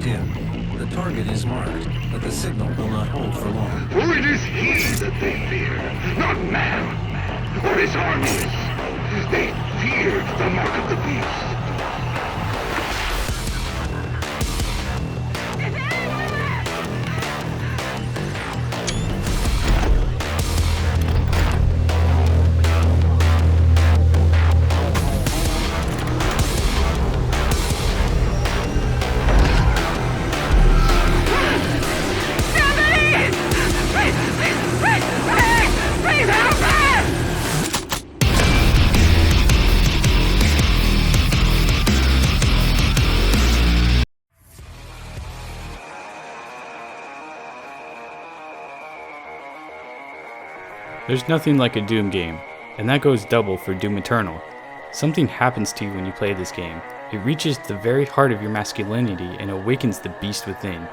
dim. The target is marked, but the signal will not hold for long. For it is he that they fear, not man, or his armies. They feared the mark of the beast. There's nothing like a Doom game, and that goes double for Doom Eternal. Something happens to you when you play this game. It reaches the very heart of your masculinity and awakens the beast within.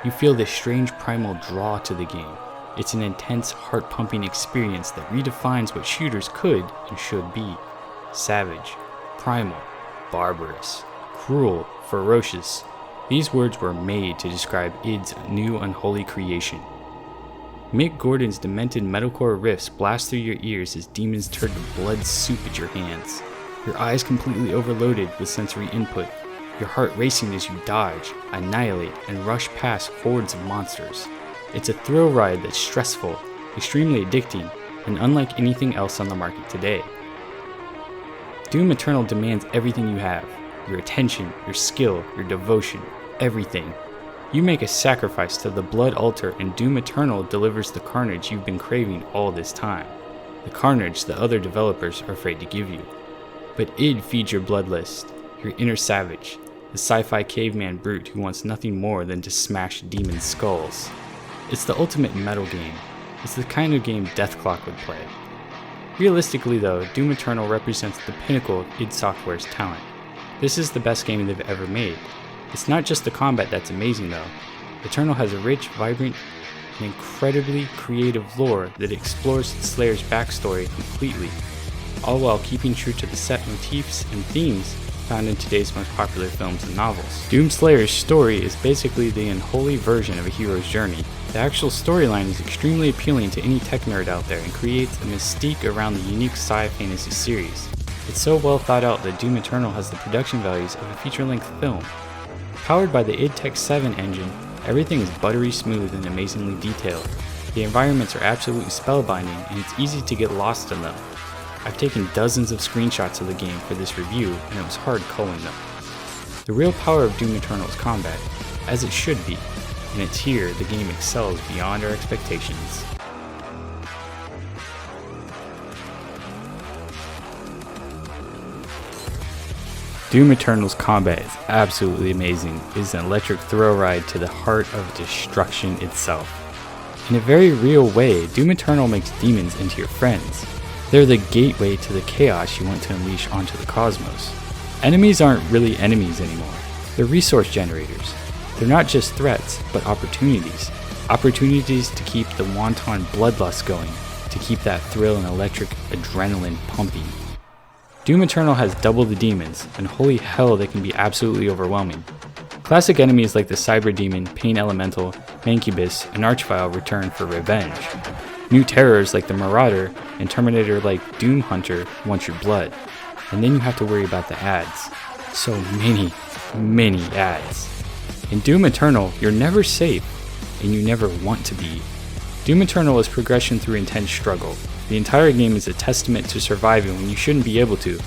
You feel this strange primal draw to the game. It's an intense, heart-pumping experience that redefines what shooters could and should be. Savage, primal, barbarous, cruel, ferocious. These words were made to describe id's new unholy creation. Mick Gordon's demented metalcore riffs blast through your ears as demons turn to blood soup at your hands. Your eyes completely overloaded with sensory input, your heart racing as you dodge, annihilate, and rush past hordes of monsters. It's a thrill ride that's stressful, extremely addicting, and unlike anything else on the market today. Doom Eternal demands everything you have, your attention, your skill, your devotion, everything. You make a sacrifice to the blood altar and Doom Eternal delivers the carnage you've been craving all this time. The carnage the other developers are afraid to give you. But id feeds your bloodlust, your inner savage, the sci-fi caveman brute who wants nothing more than to smash demons' skulls. It's the ultimate metal game. It's the kind of game Deathclock would play. Realistically though, Doom Eternal represents the pinnacle of id Software's talent. This is the best game they've ever made. It's not just the combat that's amazing though. Eternal has a rich, vibrant, and incredibly creative lore that explores the Slayer's backstory completely, all while keeping true to the set motifs and themes found in today's most popular films and novels. Doom Slayer's story is basically the unholy version of a hero's journey. The actual storyline is extremely appealing to any tech nerd out there and creates a mystique around the unique sci-fantasy series. It's so well thought out that Doom Eternal has the production values of a feature-length film. Powered by the id Tech 7 engine, everything is buttery smooth and amazingly detailed. The environments are absolutely spellbinding and it's easy to get lost in them. I've taken dozens of screenshots of the game for this review and it was hard culling them. The real power of Doom Eternal is combat, as it should be, and it's here the game excels beyond our expectations. Doom Eternal's combat is absolutely amazing. It is an electric thrill ride to the heart of destruction itself. In a very real way, Doom Eternal makes demons into your friends. They're the gateway to the chaos you want to unleash onto the cosmos. Enemies aren't really enemies anymore. They're resource generators. They're not just threats, but opportunities. Opportunities to keep the wanton bloodlust going, to keep that thrill and electric adrenaline pumping. Doom Eternal has double the demons, and holy hell they can be absolutely overwhelming. Classic enemies like the Cyber Demon, Pain Elemental, Mancubus, and Archvile return for revenge. New terrors like the Marauder and Terminator like Doom Hunter want your blood. And then you have to worry about the ads. So many ads. In Doom Eternal, you're never safe, and you never want to be. Doom Eternal is progression through intense struggle. The entire game is a testament to surviving when you shouldn't be able to.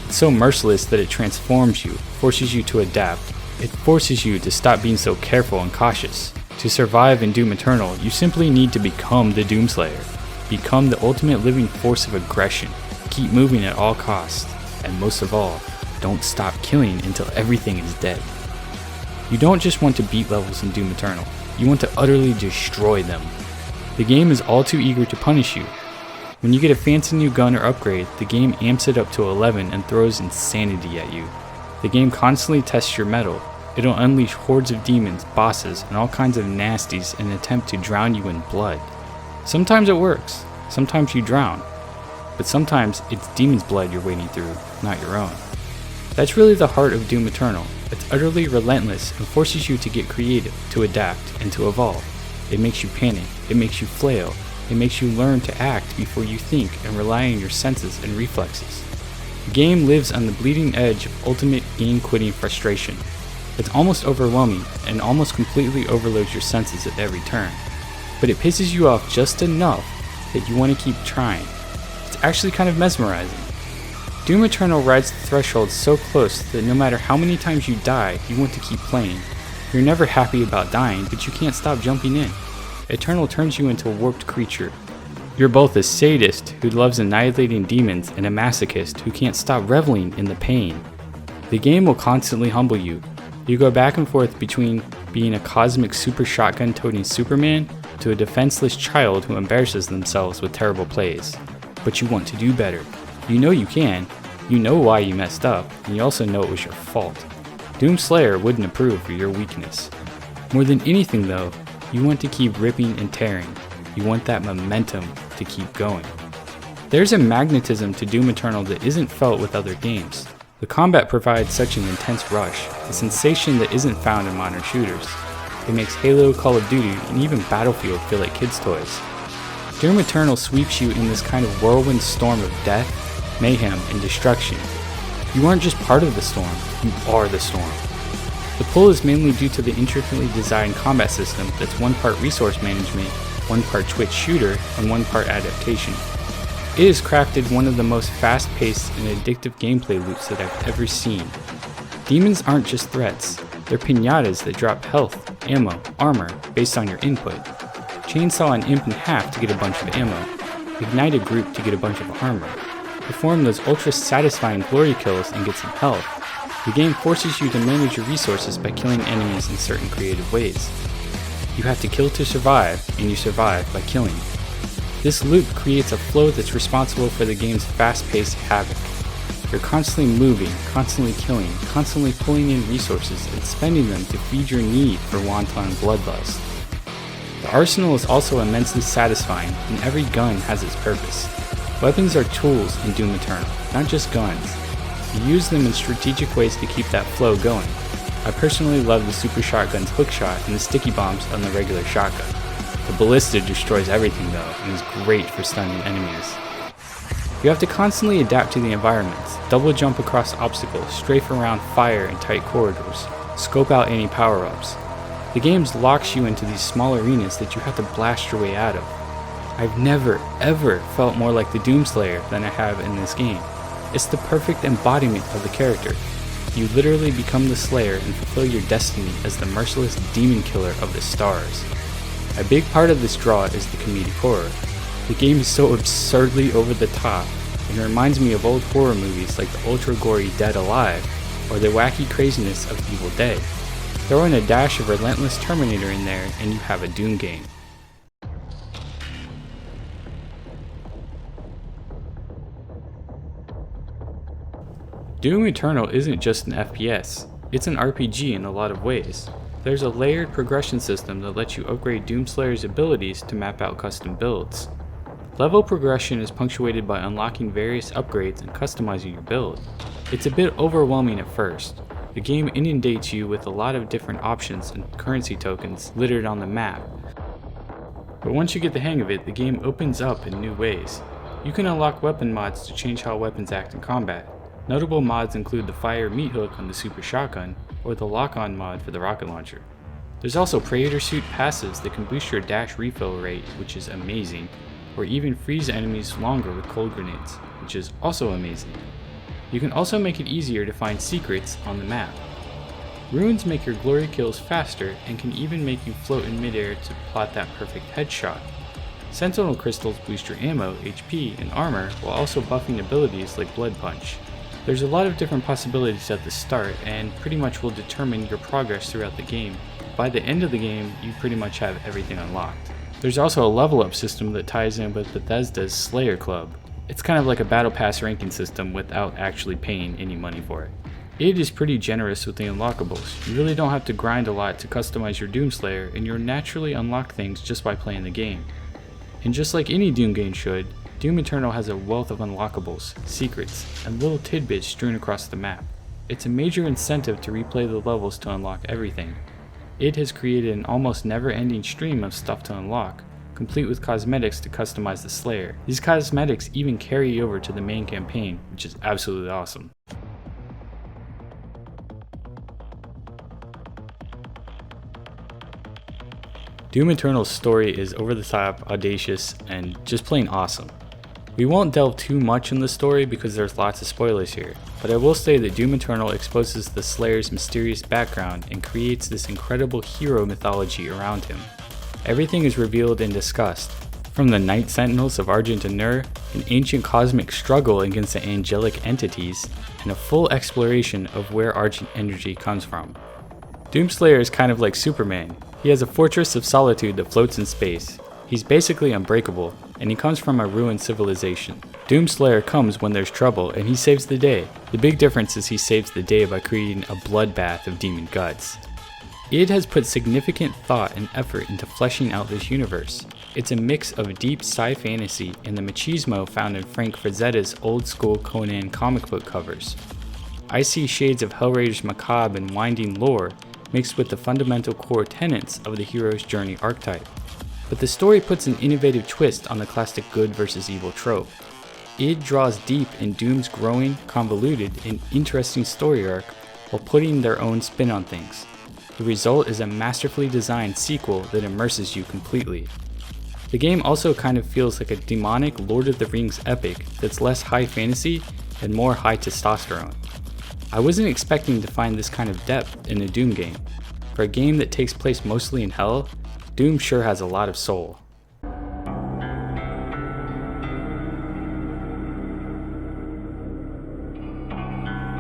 It's so merciless that it transforms you, forces you to adapt. It forces you to stop being so careful and cautious. To survive in Doom Eternal, you simply need to become the Doomslayer. Become the ultimate living force of aggression. Keep moving at all costs. And most of all, don't stop killing until everything is dead. You don't just want to beat levels in Doom Eternal. You want to utterly destroy them. The game is all too eager to punish you. When you get a fancy new gun or upgrade, the game amps it up to 11 and throws insanity at you. The game constantly tests your mettle. It'll unleash hordes of demons, bosses, and all kinds of nasties in an attempt to drown you in blood. Sometimes it works, sometimes you drown, but sometimes it's demon's blood you're wading through, not your own. That's really the heart of Doom Eternal. It's utterly relentless and forces you to get creative, to adapt, and to evolve. It makes you panic, it makes you flail, it makes you learn to act before you think and rely on your senses and reflexes. The game lives on the bleeding edge of ultimate game-quitting frustration. It's almost overwhelming and almost completely overloads your senses at every turn. But it pisses you off just enough that you want to keep trying. It's actually kind of mesmerizing. Doom Eternal rides the threshold so close that no matter how many times you die, you want to keep playing. You're never happy about dying, but you can't stop jumping in. Eternal turns you into a warped creature. You're both a sadist who loves annihilating demons and a masochist who can't stop reveling in the pain. The game will constantly humble you. You go back and forth between being a cosmic super shotgun-toting Superman to a defenseless child who embarrasses themselves with terrible plays. But you want to do better. You know you can, you know why you messed up, and you also know it was your fault. Doomslayer wouldn't approve of your weakness. More than anything though, you want to keep ripping and tearing. You want that momentum to keep going. There's a magnetism to Doom Eternal that isn't felt with other games. The combat provides such an intense rush, a sensation that isn't found in modern shooters. It makes Halo, Call of Duty, and even Battlefield feel like kids' toys. Doom Eternal sweeps you in this kind of whirlwind storm of death, mayhem, and destruction. You aren't just part of the storm, you are the storm. The pull is mainly due to the intricately designed combat system that's one part resource management, one part twitch shooter, and one part adaptation. It has crafted one of the most fast-paced and addictive gameplay loops that I've ever seen. Demons aren't just threats, they're piñatas that drop health, ammo, armor based on your input. Chainsaw an imp in half to get a bunch of ammo, ignite a group to get a bunch of armor, perform those ultra-satisfying glory kills and get some health. The game forces you to manage your resources by killing enemies in certain creative ways. You have to kill to survive, and you survive by killing. This loop creates a flow that's responsible for the game's fast-paced havoc. You're constantly moving, constantly killing, constantly pulling in resources and spending them to feed your need for wanton bloodlust. The arsenal is also immensely satisfying, and every gun has its purpose. Weapons are tools in Doom Eternal, not just guns. You use them in strategic ways to keep that flow going. I personally love the super shotgun's hookshot and the sticky bombs on the regular shotgun. The ballista destroys everything though, and is great for stunning enemies. You have to constantly adapt to the environments, double jump across obstacles, strafe around fire in tight corridors, scope out any power-ups. The game locks you into these small arenas that you have to blast your way out of. I've never, ever felt more like the Doomslayer than I have in this game. It's the perfect embodiment of the character. You literally become the Slayer and fulfill your destiny as the merciless demon killer of the stars. A big part of this draw is the comedic horror. The game is so absurdly over the top, and it reminds me of old horror movies like the ultra-gory Dead Alive, or the wacky craziness of Evil Dead. Throw in a dash of relentless Terminator in there, and you have a Doom game. Doom Eternal isn't just an FPS, it's an RPG in a lot of ways. There's a layered progression system that lets you upgrade Doomslayer's abilities to map out custom builds. Level progression is punctuated by unlocking various upgrades and customizing your build. It's a bit overwhelming at first. The game inundates you with a lot of different options and currency tokens littered on the map. But once you get the hang of it, the game opens up in new ways. You can unlock weapon mods to change how weapons act in combat. Notable mods include the fire meat hook on the super shotgun, or the lock-on mod for the rocket launcher. There's also Praetor suit passives that can boost your dash refill rate, which is amazing, or even freeze enemies longer with cold grenades, which is also amazing. You can also make it easier to find secrets on the map. Runes make your glory kills faster and can even make you float in midair to plot that perfect headshot. Sentinel crystals boost your ammo, HP, and armor while also buffing abilities like Blood Punch. There's a lot of different possibilities at the start and pretty much will determine your progress throughout the game. By the end of the game, you pretty much have everything unlocked. There's also a level up system that ties in with Bethesda's Slayer Club. It's kind of like a battle pass ranking system without actually paying any money for it. It is pretty generous with the unlockables. You really don't have to grind a lot to customize your Doomslayer, and you'll naturally unlock things just by playing the game. And just like any Doom game should, Doom Eternal has a wealth of unlockables, secrets, and little tidbits strewn across the map. It's a major incentive to replay the levels to unlock everything. It has created an almost never-ending stream of stuff to unlock, complete with cosmetics to customize the Slayer. These cosmetics even carry over to the main campaign, which is absolutely awesome. Doom Eternal's story is over the top, audacious, and just plain awesome. We won't delve too much in the story because there's lots of spoilers here, but I will say that Doom Eternal exposes the Slayer's mysterious background and creates this incredible hero mythology around him. Everything is revealed and discussed, from the Night Sentinels of Argent and Nur, an ancient cosmic struggle against the angelic entities, and a full exploration of where Argent energy comes from. Doomslayer is kind of like Superman. He has a fortress of solitude that floats in space. He's basically unbreakable, and he comes from a ruined civilization. Doomslayer comes when there's trouble, and he saves the day. The big difference is he saves the day by creating a bloodbath of demon guts. Id has put significant thought and effort into fleshing out this universe. It's a mix of deep sci fantasy and the machismo found in Frank Frazetta's old school Conan comic book covers. I see shades of Hellraiser's macabre and winding lore mixed with the fundamental core tenets of the hero's journey archetype. But the story puts an innovative twist on the classic good versus evil trope. Id draws deep in Doom's growing, convoluted, and interesting story arc while putting their own spin on things. The result is a masterfully designed sequel that immerses you completely. The game also kind of feels like a demonic Lord of the Rings epic that's less high fantasy and more high testosterone. I wasn't expecting to find this kind of depth in a Doom game. For a game that takes place mostly in hell, Doom sure has a lot of soul.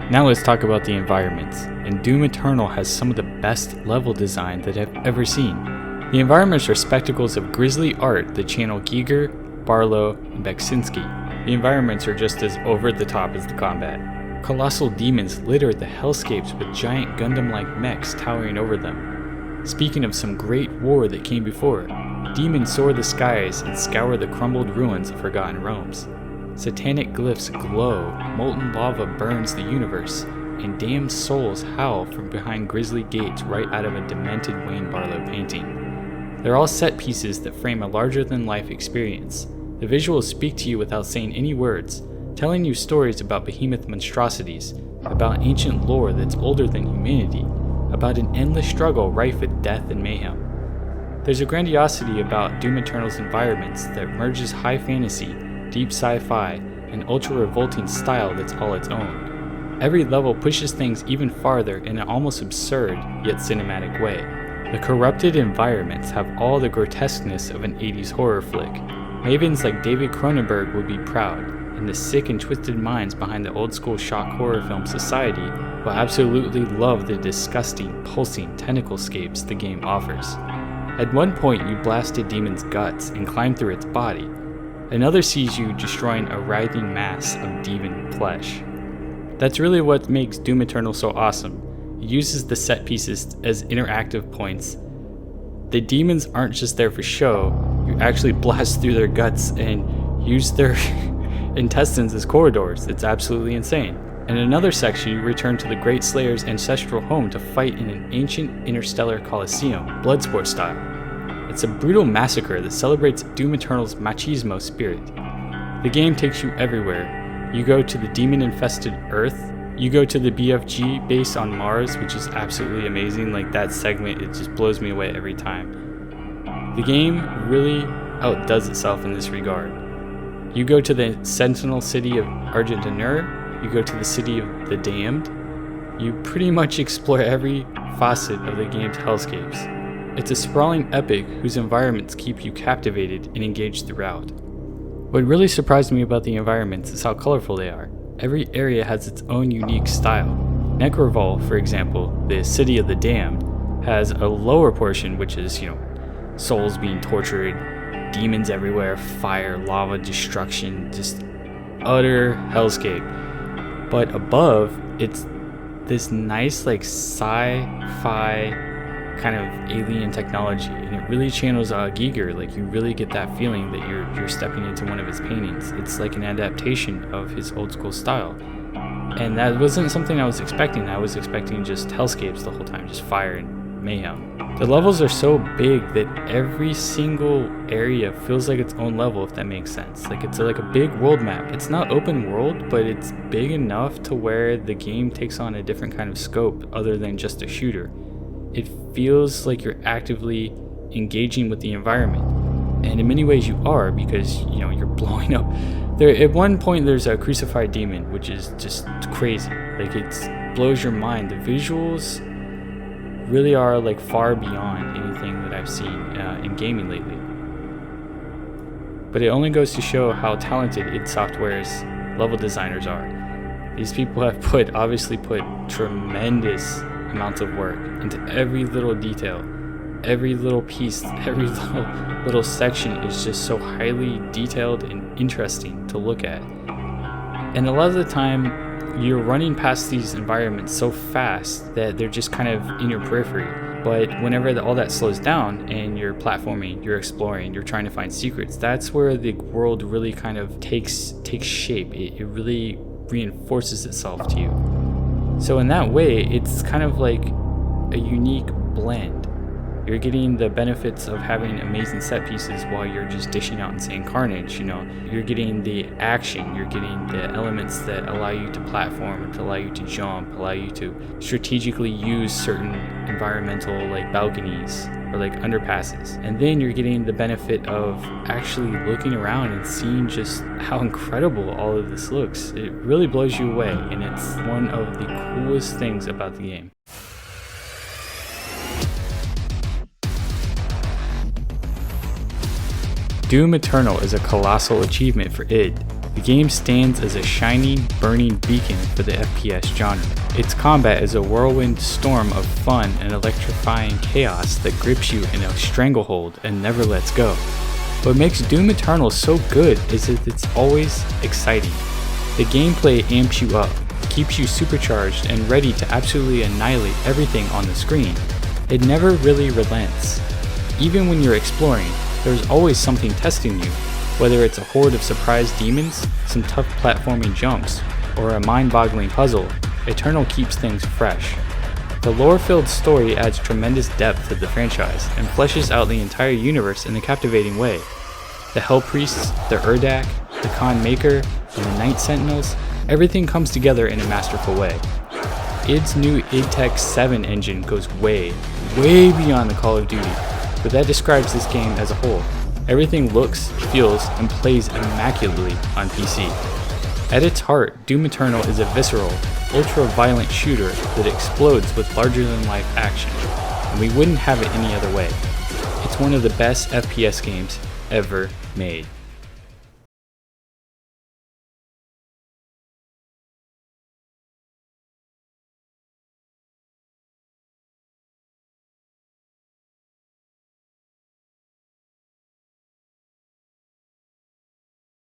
Now let's talk about the environments, and Doom Eternal has some of the best level design that I've ever seen. The environments are spectacles of grisly art that channel Giger, Barlow, and Beksinski. The environments are just as over the top as the combat. Colossal demons litter the hellscapes with giant Gundam-like mechs towering over them. Speaking of some great war that came before, demons soar the skies and scour the crumbled ruins of forgotten realms. Satanic glyphs glow, molten lava burns the universe, and damned souls howl from behind grisly gates right out of a demented Wayne Barlow painting. They're all set pieces that frame a larger-than-life experience. The visuals speak to you without saying any words, telling you stories about behemoth monstrosities, about ancient lore that's older than humanity, about an endless struggle rife with death and mayhem. There's a grandiosity about Doom Eternal's environments that merges high fantasy, deep sci-fi, and ultra-revolting style that's all its own. Every level pushes things even farther in an almost absurd yet cinematic way. The corrupted environments have all the grotesqueness of an 80s horror flick. Mavens like David Cronenberg would be proud, and the sick and twisted minds behind the old-school shock horror film society will absolutely love the disgusting, pulsing tentaclescapes the game offers. At one point, you blast a demon's guts and climb through its body. Another sees you destroying a writhing mass of demon flesh. That's really what makes Doom Eternal so awesome. It uses the set pieces as interactive points. The demons aren't just there for show, you actually blast through their guts and use their intestines as corridors. It's absolutely insane. In another section, you return to the Great Slayer's ancestral home to fight in an ancient interstellar coliseum, Bloodsport style. It's a brutal massacre that celebrates Doom Eternal's machismo spirit. The game takes you everywhere. You go to the demon-infested Earth, you go to the BFG base on Mars, which is absolutely amazing. Like, that segment, it just blows me away every time. The game really outdoes itself in this regard. You go to the Sentinel city of Argent and Nur, you go to the city of the Damned. You pretty much explore every facet of the game's hellscapes. It's a sprawling epic whose environments keep you captivated and engaged throughout. What really surprised me about the environments is how colorful they are. Every area has its own unique style. Necrovol, for example, the city of the damned, has a lower portion which is, souls being tortured, demons everywhere, fire, lava, destruction, just utter hellscape. But above, it's this nice sci-fi kind of alien technology, and it really channels Giger. You really get that feeling that you're stepping into one of his paintings. It's like an adaptation of his old school style. And that wasn't something I was expecting. I was expecting just hellscapes the whole time, just fire and mayhem. The levels are so big that every single area feels like its own level, if that makes sense. Like it's like a big world map. It's not open world, but it's big enough to where the game takes on a different kind of scope other than just a shooter. It feels like you're actively engaging with the environment. And in many ways you are, because you're blowing up. At one point there's a crucified demon, which is just crazy. Like it blows your mind. The visuals really are like far beyond anything that I've seen in gaming lately. But it only goes to show how talented id Software's level designers are. These people have obviously put tremendous amounts of work into every little detail. Every little piece, every little section is just so highly detailed and interesting to look at. And a lot of the time, you're running past these environments so fast that they're just kind of in your periphery. But whenever all that slows down and you're platforming, you're exploring, you're trying to find secrets, that's where the world really kind of takes shape. It really reinforces itself to you. So in that way, it's kind of like a unique blend. You're getting the benefits of having amazing set pieces while you're just dishing out insane carnage. You're getting the action, you're getting the elements that allow you to platform, to allow you to jump, allow you to strategically use certain environmental like balconies or like underpasses. And then you're getting the benefit of actually looking around and seeing just how incredible all of this looks. It really blows you away, and it's one of the coolest things about the game. Doom Eternal is a colossal achievement for id. The game stands as a shining, burning beacon for the FPS genre. Its combat is a whirlwind storm of fun and electrifying chaos that grips you in a stranglehold and never lets go. What makes Doom Eternal so good is that it's always exciting. The gameplay amps you up, keeps you supercharged and ready to absolutely annihilate everything on the screen. It never really relents. Even when you're exploring, there's always something testing you, whether it's a horde of surprise demons, some tough platforming jumps, or a mind-boggling puzzle. Eternal keeps things fresh. The lore-filled story adds tremendous depth to the franchise and fleshes out the entire universe in a captivating way. The Hell Priests, the Urdak, the Khan Maker, and the Night Sentinels, everything comes together in a masterful way. id's new id Tech 7 engine goes way beyond the Call of Duty, but that describes this game as a whole. Everything looks, feels, and plays immaculately on PC. At its heart, Doom Eternal is a visceral, ultra-violent shooter that explodes with larger-than-life action, and we wouldn't have it any other way. It's one of the best FPS games ever made.